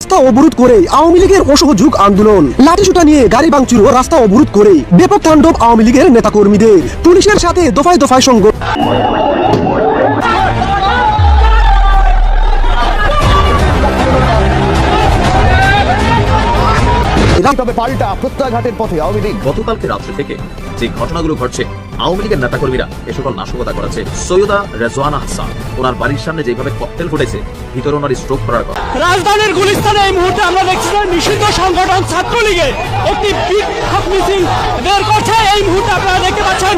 রাস্তা অবরোধ করে আওয়ামী লীগের অসহযোগ আন্দোলন, লাঠিসোঁটা নিয়ে গাড়ি ভাঙচুর, রাস্তা অবরোধ করে ব্যাপক তাণ্ডব আওয়ামী লীগের নেতাকর্মীদের, পুলিশের সাথে দফায় দফায় সংঘর্ষ। তবে পাল্টা প্রত্যাঘাতের পথে আওয়ামী লীগ। গতকালকে রাত্রে থেকে যে ঘটনাগুলো ঘটছে, আওয়ামী লীগের নেতাকর্মীরা এ সকল নাশকতা করেছে। সৈয়দা রেজওয়ানা হাসান, ওনার বাড়ির সামনে যেভাবে ককটেল ফুটেছে, ভিতরে ওনার স্ট্রোক করার কথা। রাজধানীর গুলিস্তানে এই মুহূর্তে আমরা দেখছি যে নিষিদ্ধ সংগঠন ছাত্রলীগের একটি বিক্ষোভ মিছিল বের করছে। এই মুহূর্তে আপনারা দেখতে পাচ্ছেন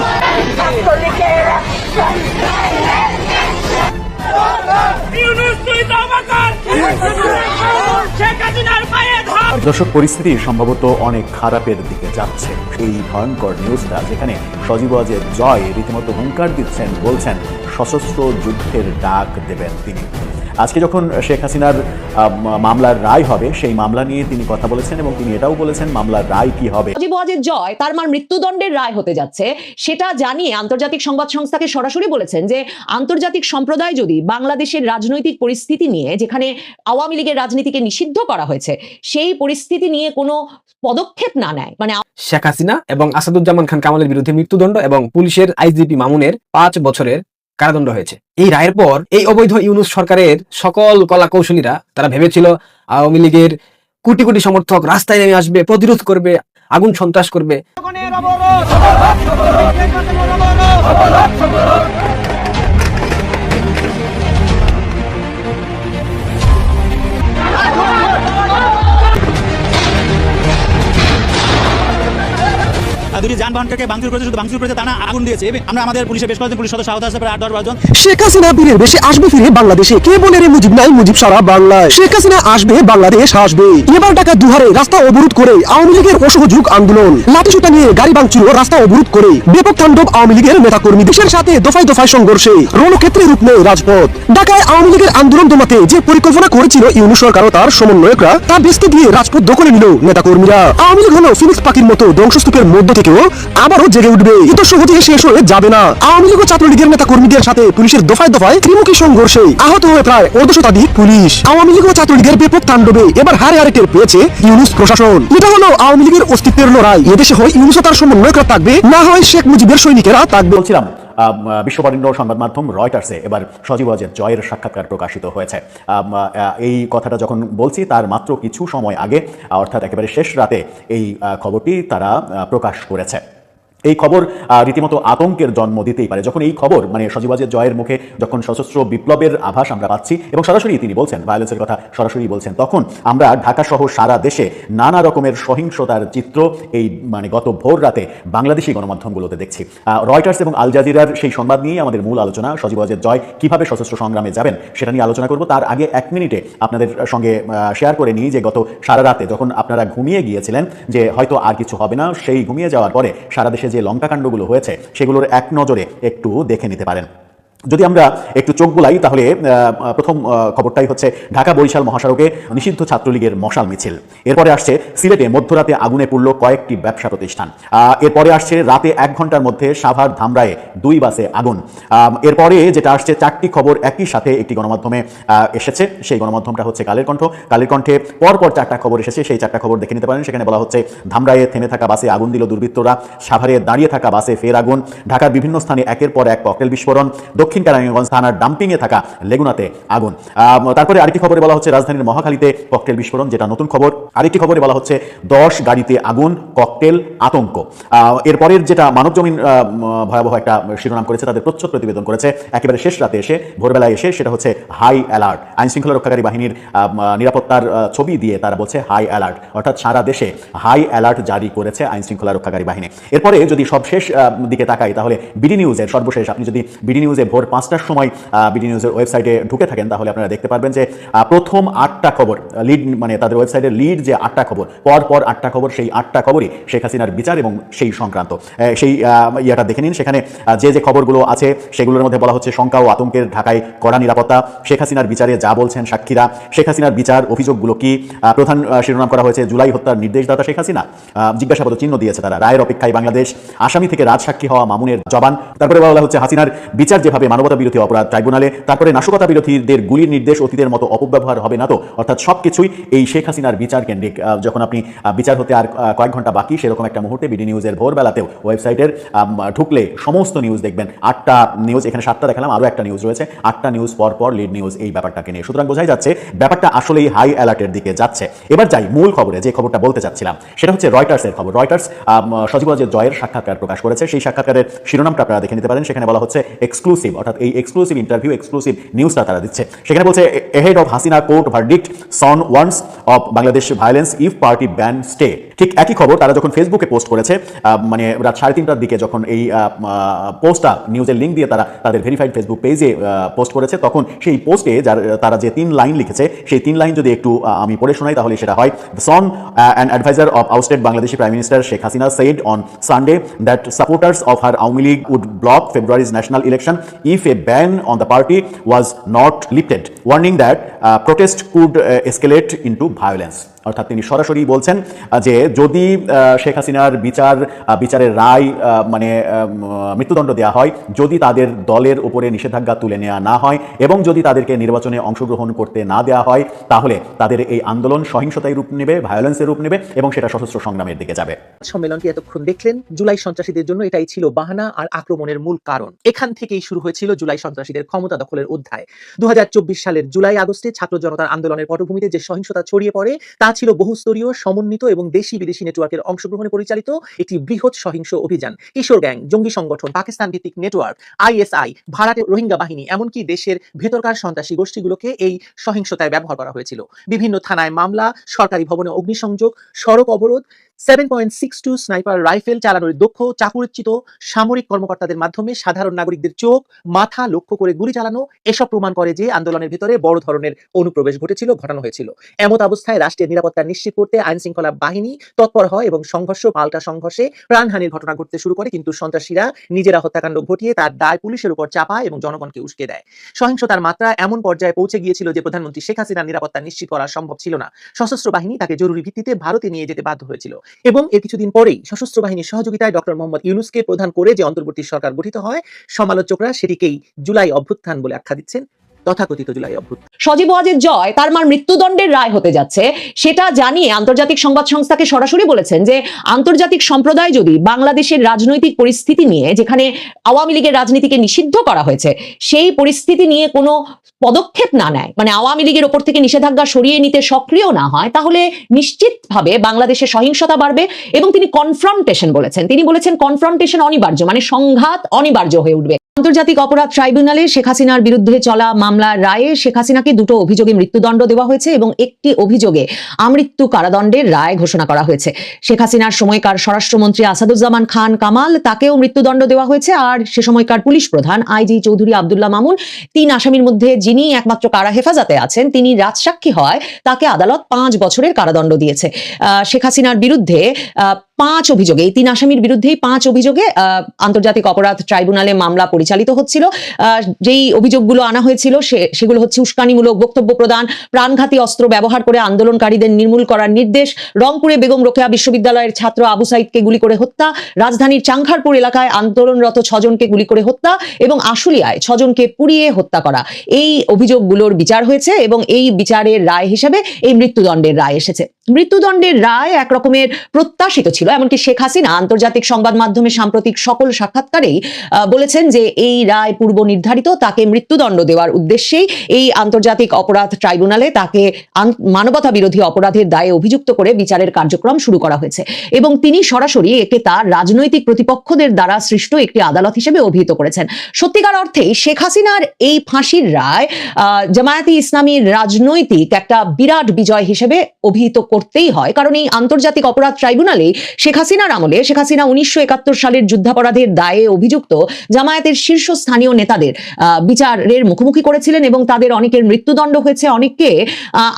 দর্শক, পরিস্থিতি সম্ভবত অনেক খারাপের দিকে যাচ্ছে। এই ভয়ঙ্কর নিউজটা, যেখানে সজীব ওয়াজেদ জয় রীতিমতো হুঙ্কার দিচ্ছেন, বলছেন সশস্ত্র যুদ্ধের ডাক দেবেন তিনি। আজকে যখন শেখ হাসিনার মামলার রায় হবে, সেই মামলা নিয়ে তিনি কথা বলেছেন এবং তিনি এটাও বলেছেন মামলার রায় কি হবে। সজীব ওয়াজেদ জয় তার মার মৃত্যুদণ্ডের রায় হতে যাচ্ছে সেটা জানিয়ে আন্তর্জাতিক সংবাদ সংস্থাকে সরাসরি বলেছেন যে আন্তর্জাতিক সম্প্রদায় যদি বাংলাদেশের রাজনৈতিক পরিস্থিতি নিয়ে, যেখানে আওয়ামী লীগের রাজনীতিকে নিষিদ্ধ করা হয়েছে, সেই পরিস্থিতি নিয়ে কোনো পদক্ষেপ না নেয়, মানে শেখ হাসিনা এবং আসাদুজ্জামান খান কামালের বিরুদ্ধে মৃত্যুদণ্ড এবং পুলিশের আইজিপি মামুনের 5 বছরের কারাদণ্ড হয়েছে। এই রায়ের পর এই অবৈধ ইউনূস সরকারের সকল কলা কৌশলীরা তারা ভেবেছিল আওয়ামী লীগের কোটি কোটি সমর্থক রাস্তায় নেমে আসবে, প্রতিরোধ করবে, আগুন সন্ত্রাস করবে। দুটি যানবাহনকে ভাঙচুর করেছে, শুধু ভাঙচুর করেছে তা না, আগুন দিয়েছে। আমরা আমাদের পুলিশের বেশ কয়েকজন পুলিশ সদস্য আহত আছে, প্রায় 8-10 জন। শেখ হাসিনা বীরের বেশে আসবে ফিরে বাংলাদেশে, কে বলে রে মুজিব নাই, মুজিব সারা বাংলায়। শেখ হাসিনা আসবে, বাংলাদেশ আসবে। এবার ঢাকা দুহারে রাস্তা অবরোধ করে আওয়ামী লীগের অসহযোগ আন্দোলন, লাঠিসোঁটা নিয়ে গাড়ি ভাঙচুর, রাস্তা অবরোধ করে ব্যাপক তাণ্ডব আওয়ামী লীগের নেতাকর্মী, দেশের সাথে দফায় দফায় সংঘর্ষে রণক্ষেত্রে রূপ নেয় রাজপথ। ঢাকায় আওয়ামী লীগের আন্দোলন দমাতে যে পরিকল্পনা করেছিল ইউনূস সরকার ও তার সমন্বয়করা, তা বেস্তে দিয়ে রাজপথ দখলে নিল নেতাকর্মীরা। আওয়ামী লীগ হলো ফিনিক্স পাখির মতো ধ্বংসস্তূপের মধ্য থেকেও আবারও জেগে উঠবে, কিন্তু সহজে শেষ হয়ে যাবে না। আওয়ামী লীগ ও ছাত্রলীগের নেতাকর্মীদের সাথে পুলিশের দফায় দফায় ত্রিমুখী সংঘর্ষে আহত হয়ে প্রায় 100 শতাধিক পুলিশ। আওয়ামী লীগ ও ছাত্রলীগের ব্যাপক তাণ্ডবে এবার হারে হারে টের পেয়েছে ইউনূস প্রশাসন। এটা হলো আওয়ামী লীগের অস্তিত্বের লড়াই। এদেশে হয় ইউনূস ও তার সমন্বয়করা থাকবে, না হয় শেখ মুজিবের সৈনিকেরা থাকবে। বলছিলাম, বিশ্ববরেণ্য সংবাদ মাধ্যম রয়টার্সে এবার সজীব ওয়াজেদ জয়ের সাক্ষাৎকার প্রকাশিত হয়েছে। এই কথাটা যখন বলছি, তার মাত্র কিছু সময় আগে, অর্থাৎ একেবারে শেষ রাতে এই খবরটি তারা প্রকাশ করেছে। এই খবর রীতিমতো আতঙ্কের জন্ম দিতেই পারে। যখন এই খবর, মানে সজীব ওয়াজেদ জয়ের মুখে যখন সশস্ত্র বিপ্লবের আভাস আমরা পাচ্ছি এবং সরাসরি তিনি বলছেন, ভায়োলেন্সের কথা সরাসরি বলছেন, তখন আমরা ঢাকা সহ সারা দেশে নানা রকমের সহিংসতার চিত্র এই মানে গত ভোর রাতে বাংলাদেশি গণমাধ্যমগুলোতে দেখছি। রয়টার্স এবং আল জাজিরার সেই সংবাদ নিয়েই আমাদের মূল আলোচনা। সজীব ওয়াজেদ জয় কিভাবে সশস্ত্র সংগ্রামে যাবেন সেটা নিয়ে আলোচনা করব। তার আগে 1 মিনিটে আপনাদের সঙ্গে শেয়ার করে নিই যে গত সারা রাতে যখন আপনারা ঘুমিয়ে গিয়েছিলেন যে হয়তো আর কিছু হবে না, সেই ঘুমিয়ে যাওয়ার পরে সারা দেশে যে লঙ্কাকাণ্ডগুলো হয়েছে সেগুলোর এক নজরে একটু দেখে নিতে পারেন। যদি আমরা একটু চোখ বুলাই, তাহলে প্রথম খবরটাই হচ্ছে ঢাকা বরিশাল মহাসড়কে নিষিদ্ধ ছাত্রলীগের মশাল মিছিল। এরপরে আসছে সিলেটে মধ্যরাতে আগুনে পুড়ল কয়েকটি ব্যবসা প্রতিষ্ঠান। এরপরে আসছে রাতে 1 ঘন্টার মধ্যে সাভার ধামরায়ে 2 বাসে আগুন। এরপরে যেটা আসছে 4টি খবর একই সাথে একটি গণমাধ্যমে এসেছে, সেই গণমাধ্যমটা হচ্ছে কালের কণ্ঠ। কালের কণ্ঠে পরপর 4টা খবর এসেছে, সেই 4টা খবর দেখে নিতে পারেন। সেখানে বলা হচ্ছে ধামরায়ে থেমে থাকা বাসে আগুন দিল দুর্বৃত্তরা, সাভারে দাঁড়িয়ে থাকা বাসে ফের আগুন, ঢাকার বিভিন্ন স্থানে একের পর এক ককটেল বিস্ফোরণ, দক্ষিণ কেরানীগঞ্জ থানার ডাম্পিংয়ে থাকা লেগুনাতে আগুন। তারপরে আরেকটি খবরে বলা হচ্ছে রাজধানীর মহাখালীতে ককটেল বিস্ফোরণ, যেটা নতুন খবর। আরেকটি খবরে বলা হচ্ছে 10 গাড়িতে আগুন, ককটেল, আতঙ্ক। এরপরের যেটা মানবজমিন ভয়াবহ একটা শিরোনাম করেছে, তাদের প্রচ্ছদ প্রতিবেদন করেছে একেবারে শেষ রাতে এসে, ভোরবেলায় এসে, সেটা হচ্ছে হাই অ্যালার্ট। আইন শৃঙ্খলা রক্ষাকারী বাহিনীর নিরাপত্তার ছবি দিয়ে তারা বলছে হাই অ্যালার্ট, অর্থাৎ সারা দেশে হাই অ্যালার্ট জারি করেছে আইন শৃঙ্খলা রক্ষাকারী বাহিনী। এরপরে যদি সব শেষ দিকে তাকাই, তাহলে বিডি নিউজের সর্বশেষ, আপনি যদি বিডি নিউজে ভোর 5টার সময় বিডি নিউজের ওয়েবসাইটে ঢুকে থাকেন, তাহলে আপনারা দেখতে পারবেন যে প্রথম 8টা খবর লিড, মানে তাদের ওয়েবসাইটের লিড যে 8টা খবর, পর 8টা খবর, সেই 8টা খবরই শেখ হাসিনার বিচার এবং সেই সংক্রান্ত। সেই ইয়েটা দেখে নিন। সেখানে যে খবরগুলো আছে সেগুলোর মধ্যে বলা হচ্ছে শঙ্কা ও আতঙ্কের ঢাকায় কড়া নিরাপত্তা, শেখ হাসিনার বিচারে যা বলছেন সাক্ষীরা, শেখ হাসিনার বিচার, অভিযোগগুলো কি, প্রধান শিরোনাম করা হয়েছে জুলাই হত্যার নির্দেশদাতা শেখ হাসিনা, জিজ্ঞাসাবাদ চিহ্ন দিয়েছে তারা, রায়ের অপেক্ষায় বাংলাদেশ, আসামি থেকে রাজসাক্ষী হওয়া মামুনের জবান। তারপরে বলা হচ্ছে হাসিনার বিচার যেভাবে মানবতা বিরোধী অপরাধ ট্রাইব্যুনালে, তারপরে নাশকতা বিরোধীদের গুলির নির্দেশ অতীতের মতো অপব্যবহার হবে না তো? অর্থাৎ সবকিছুই এই শেখ হাসিনার বিচার কেন্দ্রিক। যখন আপনি বিচার হতে আর কয়েক ঘন্টা বাকি, সেরকম একটা মুহূর্তে বিডি নিউজের ভোরবেলাতেও ওয়েবসাইটের ঢুকলে সমস্ত নিউজ দেখবেন। 8টা নিউজ, এখানে 7টা দেখালাম, আরও একটা নিউজ রয়েছে, 8টা নিউজ পর লিড নিউজ এই ব্যাপারটাকে নিয়ে। সুতরাং বোঝাই যাচ্ছে ব্যাপারটা আসলেই হাই অ্যালার্টের দিকে যাচ্ছে। এবার যাই মূল খবরে, যে খবরটা বলতে চাচ্ছিলাম সেটা হচ্ছে রয়টার্সের খবর। রয়টার্স সজীব ওয়াজেদ জয়ের সাক্ষাৎকার প্রকাশ করেছে। সেই সাক্ষাৎকারের শিরোনামটা আপনারা দেখে নিতে পারেন। সেখানে বলা হচ্ছে এক্সক্লুসিভ, অর্থাৎ এই এক্সক্লুসিভ ইন্টারভিউ, এক্সক্লুসিভ নিউজটা তারা দিচ্ছে। সেখানে বলছে ahead of Hasina court verdict, Son warns of Bangladesh violence if party ban stay। ঠিক একই খবর তারা যখন ফেসবুকে পোস্ট করেছে, মানে রাত 3:30টার দিকে যখন এই পোস্টটা নিউজের লিঙ্ক দিয়ে তারা তাদের ভেরিফাইড ফেসবুক পেজে পোস্ট করেছে, তখন সেই পোস্টে তারা যে 3 লাইন লিখেছে, সেই 3 লাইন যদি একটু আমি পড়ে শোনাই তাহলে সেটা হয়, Son, an advisor of ousted Bangladeshi Prime Minister Sheikh Hasina said on Sunday that supporters of her Aumi League would block February's national election if a ban on the party was not lifted, warning that protest could escalate into violence। অর্থাৎ তিনি সরাসরি বলছেন যে যদি শেখ হাসিনার বিচারের রায় মানে মৃত্যুদণ্ড দেওয়া হয়, যদি তাদের দলের উপরে নিষেধাজ্ঞা তুলে নেওয়া না হয় এবং যদি তাদেরকে নির্বাচনে অংশগ্রহণ করতে না দেওয়া হয়, তাহলে তাদের এই আন্দোলন সহিংসতায় রূপ নেবে, ভায়োলেন্সের রূপ নেবে এবং সেটা সশস্ত্র সংগ্রামের দিকে যাবে। সম্মেলনটি এতক্ষণ দেখলেন। জুলাই সন্ত্রাসীদের জন্য এটাই ছিল বাহানা আর আক্রমণের মূল কারণ। এখান থেকেই শুরু হয়েছিল জুলাই সন্ত্রাসীদের ক্ষমতা দখলের অধ্যায়। 2024 সালের জুলাই আগস্টে ছাত্র জনতার আন্দোলনের পটভূমিতে যে সহিংসতা ছড়িয়ে পড়ে, তা ছিল বহুস্তরীয়, সমন্বিত এবং দেশি বিদেশি নেটওয়ার্কের অংশগ্রহণে পরিচালিত একটি বৃহৎ সহিংস অভিযান। কিশোর গ্যাং, জঙ্গি সংগঠন, পাকিস্তান ভিত্তিক নেটওয়ার্ক, আইএসআই, ভাড়াটে রোহিঙ্গা বাহিনী, এমনকি দেশের ভেতরকার সন্ত্রাসী গোষ্ঠীগুলোকে এই সহিংসতায় ব্যবহার করা হয়েছিল। বিভিন্ন থানায় মামলা, সরকারি ভবনে অগ্নিসংযোগ, সড়ক অবরোধ, 7.62 স্নাইপার রাইফেল চালানোর দক্ষ চাকুরিচ্যুত সামরিক কর্মকর্তাদের মাধ্যমে সাধারণ নাগরিকদের চোখ, মাথা লক্ষ্য করে গুলি চালানো, এসব প্রমাণ করে যে আন্দোলনের ভিতরে বড় ধরনের অনুপ্রবেশ ঘটানো হয়েছিল। এমত অবস্থায় রাষ্ট্রের নিরাপত্তা নিশ্চিত করতে আইন শৃঙ্খলা বাহিনী তৎপর হয় এবং সংঘর্ষ পাল্টা সংঘর্ষে প্রাণহানির ঘটনা ঘটতে শুরু করে। কিন্তু সন্ত্রাসীরা নিজেরা হত্যাকাণ্ড ঘটিয়ে তার দায় পুলিশের উপর চাপায় এবং জনগণকে উস্কে দেয়। সহিংসতার মাত্রা এমন পর্যায়ে পৌঁছে গিয়েছিল যে প্রধানমন্ত্রী শেখ হাসিনার নিরাপত্তা নিশ্চিত করা সম্ভব ছিল না। সশস্ত্র বাহিনী তাকে জরুরি ভিত্তিতে ভারতে নিয়ে যেতে বাধ্য হয়েছিল এবং এর কিছুদিন পরেই সশস্ত্র বাহিনীর সহযোগিতায় ডক্টর মোহাম্মদ ইউনূসকে প্রধান করে যে অন্তর্বর্তী সরকার গঠিত হয়, সমালোচকরা সেটিকেই জুলাই অভ্যুত্থান বলে আখ্যা দিচ্ছেন। তথাকথিত জুলাই অভ্যুত্থান। সজীব ওয়াজেদ জয় তার মার মৃত্যুদণ্ডের রায় হতে যাচ্ছে সেটা জানিয়ে আন্তর্জাতিক সংবাদ সংস্থাকে সরাসরি বলেছেন যে আন্তর্জাতিক সম্প্রদায় যদি বাংলাদেশের রাজনৈতিক পরিস্থিতি নিয়ে, যেখানে আওয়ামী লীগের রাজনীতিকে নিষিদ্ধ করা হয়েছে, সেই পরিস্থিতি নিয়ে কোনো পদক্ষেপ না নেয়, মানে আওয়ামী লীগের ওপর থেকে নিষেধাজ্ঞা সরিয়ে নিতে সক্রিয় না হয়, তাহলে নিশ্চিতভাবে বাংলাদেশে সহিংসতা বাড়বে। এবং তিনি কনফ্রন্টেশন বলেছেন, তিনি বলেছেন কনফ্রন্টেশন অনিবার্য, মানে সংঘাত অনিবার্য হয়ে উঠবে। আন্তর্জাতিক অপরাধ ট্রাইব্যুনালে শেখ হাসিনার বিরুদ্ধে চলা মামলার রায়ে শেখ হাসিনাকে 2টো অভিযোগে মৃত্যুদণ্ড দেওয়া হয়েছে এবং 1টি অভিযোগে আমৃত্যু কারাদণ্ডের রায় ঘোষণা করা হয়েছে। শেখ হাসিনার সময়কার স্বরাষ্ট্রমন্ত্রী আসাদুজ্জামান খান কামাল, তাকেও মৃত্যুদণ্ড দেওয়া হয়েছে। আর সে সময়কার পুলিশ প্রধান আইজি চৌধুরী আব্দুল্লাহ মামুন, 3 আসামির মধ্যে যিনি একমাত্র কারা হেফাজতে আছেন, তিনি রাজসাক্ষী হয়, তাকে আদালত 5 বছরের কারাদণ্ড দিয়েছে। শেখ হাসিনার বিরুদ্ধে 5 অভিযোগে, এই 3 আসামির বিরুদ্ধেই 5 অভিযোগে আন্তর্জাতিক অপরাধ ট্রাইব্যুনালে মামলা পরিচালিত হচ্ছিল। যেই অভিযোগগুলো আনা হয়েছিল সেগুলো হচ্ছে উস্কানিমূলক বক্তব্য প্রদান, প্রাণঘাতী অস্ত্র ব্যবহার করে আন্দোলনকারীদের নির্মূল করার নির্দেশ, রংপুরে বেগম রোকেয়া বিশ্ববিদ্যালয়ের ছাত্র আবু সাইদকে গুলি করে হত্যা, রাজধানীর চাংখারপুর এলাকায় আন্দোলনরত 6 জনকে গুলি করে হত্যা এবং আশুলিয়ায় 6 জনকে পুড়িয়ে হত্যা করা। এই অভিযোগগুলোর বিচার হয়েছে এবং এই বিচারের রায় হিসেবে এই মৃত্যুদণ্ডের রায় এসেছে। মৃত্যুদণ্ডের রায় এক রকমের প্রত্যাশিত ছিল, এমনকি শেখ হাসিনা আন্তর্জাতিক সংবাদ মাধ্যমে সাম্প্রতিক সকল সাক্ষাৎকারেই বলেছেন যে এই রায় পূর্ব নির্ধারিত, তাকে মৃত্যুদণ্ড দেওয়ার উদ্দেশ্যেই এই আন্তর্জাতিক অপরাধ ট্রাইব্যুনালে তাকে মানবতা বিরোধী অপরাধের দায়ে অভিযুক্ত করে বিচারের কার্যক্রম শুরু করা হয়েছে এবং তিনি সরাসরি একে তার রাজনৈতিক প্রতিপক্ষদের দ্বারা সৃষ্ট একটি আদালত হিসেবে অভিহিত করেছেন। সত্যিকার অর্থেই শেখ হাসিনার এই ফাঁসির রায় জামায়াতে ইসলামীর রাজনৈতিক একটা বিরাট বিজয় হিসেবে অভিহিত করতেই হয়, কারণ এই আন্তর্জাতিক অপরাধ ট্রাইব্যুনালে শেখ হাসিনার আমলে শেখ হাসিনা 1971 সালের যুদ্ধাপরাধের দায়ে অভিযুক্ত জামায়াতের শীর্ষস্থানীয় নেতাদের বিচারের মুখোমুখি করেছিলেন এবং তাদের অনেকের মৃত্যুদণ্ড হয়েছে, অনেককে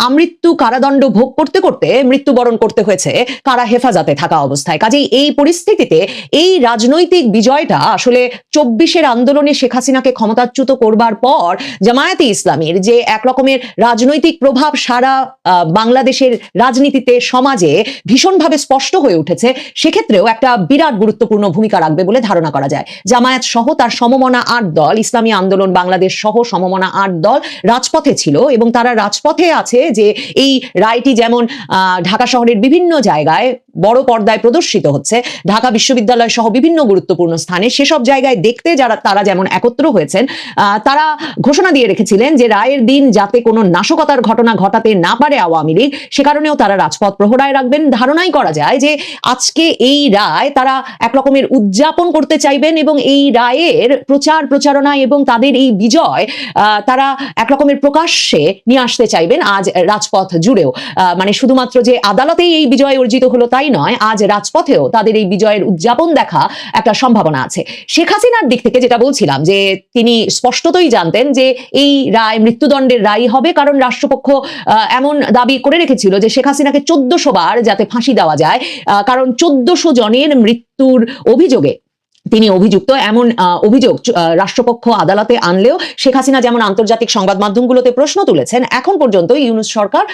আমৃত্যু কারাদণ্ড ভোগ করতে করতে মৃত্যুবরণ করতে হয়েছে কারা হেফাজতে থাকা অবস্থায়। কাজেই এই পরিস্থিতিতে এই রাজনৈতিক বিজয়টা আসলে 24-এর আন্দোলনে শেখ হাসিনাকে ক্ষমতাচ্যুত করবার পর জামায়াতে ইসলামীর যে এক রকমের রাজনৈতিক প্রভাব সারা বাংলাদেশের রাজনীতিতে, সমাজে ভীষণভাবে স্পষ্ট হয়ে উঠেছে, হয়েছে, সেক্ষেত্রেও একটা বিরাট গুরুত্বপূর্ণ ভূমিকা রাখবে বলে ধারণা করা যায়। জামায়াত সহ তার সমমনা 8 দল, ইসলামী আন্দোলন বাংলাদেশ সহ সমমনা 8 দল রাজপথে ছিল এবং তারা রাজপথে আছে যে এই রায়টি যেমন ঢাকা শহরের বিভিন্ন জায়গায় বড় পর্দায় প্রদর্শিত হচ্ছে, ঢাকা বিশ্ববিদ্যালয় সহ বিভিন্ন গুরুত্বপূর্ণ স্থানে, সেসব জায়গায় দেখতে তারা যেমন একত্র হয়েছেন, তারা ঘোষণা দিয়ে রেখেছিলেন যে রায়ের দিন যাতে কোনো নাশকতার ঘটনা ঘটাতে না পারে আওয়ামী লীগ, সে কারণেও তারা রাজপথ প্রহরায় রাখবেন। ধারণাই করা যায় যে আজকে এই রায় তারা এক রকমের উদযাপন করতে চাইবেন এবং এই রায়ের প্রচারণা এবং তাদের এই বিজয় তারা এক রকমের প্রকাশ্যে নিয়ে আসতে চাইবেন আজ রাজপথ জুড়েও। মানে শুধুমাত্র যে আদালতেই এই বিজয় অর্জিত হলো তাই নয়, আজ রাজপথেও তাদের এই বিজয়ের উদযাপন দেখা একটা সম্ভাবনা আছে। শেখ হাসিনার দিক থেকে যেটা বলছিলাম যে তিনি স্পষ্টতই জানতেন যে এই রায় মৃত্যুদণ্ডের রায় হবে, কারণ রাষ্ট্রপক্ষ এমন দাবি করে রেখেছিল যে শেখ হাসিনাকে 1400 বার যাতে ফাঁসি দেওয়া যায়, কারণ 1400 জনের মৃত্যুর অভিযোগে তিনি অভিযুক্ত। এমন অভিযোগ রাষ্ট্রপক্ষ আদালতে আনলেও শেখ হাসিনা যেমন আন্তর্জাতিক সংবাদ মাধ্যমগুলোতে প্রশ্ন তুলেছেন, এখন পর্যন্ত ইউনূস সরকার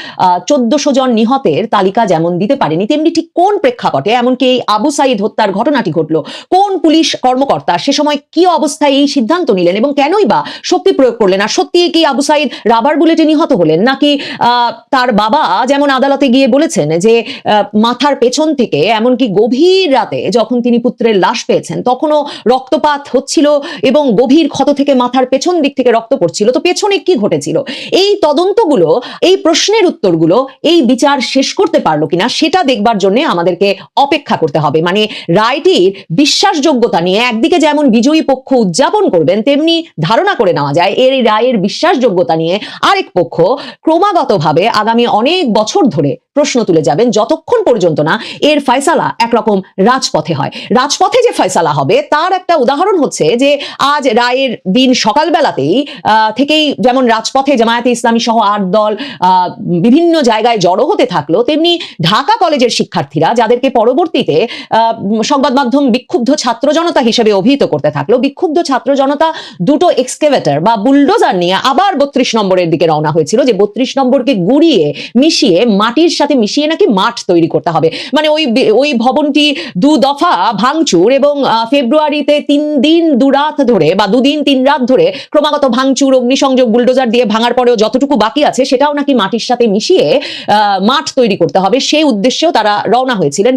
1400 জন নিহতের তালিকা যেমন দিতে পারেনি, তেমনি ঠিক কোন প্রেক্ষাপটে, এমনকি এই আবু সাইদ হত্যার ঘটনাটি ঘটলো, কোন পুলিশ কর্মকর্তা সে সময় কি অবস্থায় এই সিদ্ধান্ত নিলেন এবং কেনই বা শক্তি প্রয়োগ করলেন, আর সত্যি কি আবু সাইদ রাবার বুলেটে নিহত হলেন নাকি তার বাবা যেমন আদালতে গিয়ে বলেছেন যে মাথার পেছন থেকে, এমনকি গভীর রাতে যখন তিনি পুত্রের লাশ পেয়েছেন তখনও রক্তপাত হচ্ছিল এবং গভীর ক্ষত থেকে মাথার পেছন দিক থেকে রক্ত পড়ছিল, তো পেছনে কি ঘটেছিল, এই তদন্তগুলো, এই প্রশ্নের উত্তরগুলো এই বিচার শেষ করতে পারলো কিনা সেটা দেখবার জন্য আমাদেরকে অপেক্ষা করতে হবে। মানে রায়টির বিশ্বাসযোগ্যতা নিয়ে একদিকে যেমন বিজয়ী পক্ষ উদযাপন করবেন, তেমনি ধারণা করে নেওয়া যায় এই রায়ের বিশ্বাসযোগ্যতা নিয়ে আরেক পক্ষ ক্রমাগতভাবে আগামী অনেক বছর ধরে প্রশ্ন তুলে যাবেন, যতক্ষণ পর্যন্ত না এর ফয়সালা একরকম রাজপথে হয়। রাজপথে যে ফয়সালা হবে তার একটা উদাহরণ হচ্ছে যে আজ রায়ের দিন সকালবেলাতেই থেকেই যেমন রাজপথে জামায়াতে ইসলামী সহ 8 দল বিভিন্ন জায়গায় জড়ো হতে থাকলো, তেমনি ঢাকা কলেজের শিক্ষার্থীরা, যাদেরকে পরবর্তীতে সংবাদ মাধ্যম বিক্ষুব্ধ ছাত্র জনতা হিসেবে অভিহিত করতে থাকলো, বিক্ষুব্ধ ছাত্র জনতা দুটো এক্সকেভেটর বা বুলডোজার নিয়ে আবার 32 নম্বরের দিকে রওনা হয়েছিল, যে 32 নম্বরকে গুড়িয়ে মিশিয়ে মাটির সাথে মিশিয়ে নাকি মাঠ তৈরি করতে হবে। মানে ওই ভবনটি 2 দফা ভাঙচুর এবং ফেব্রুয়ারিতে 3 দিন 2 রাত ধরে বা 2 দিন 3 রাত ধরে ক্রমাগত ভাঙচুর, অগ্নিসংযোগ, বুলডোজার দিয়ে ভাঙার পরেও যতটুকু বাকি আছে সেটাও নাকি মাটির সাথে মিশিয়ে মাঠ তৈরি করতে হবে, সেই উদ্দেশ্যেও তারা রওনা হয়েছিলেন।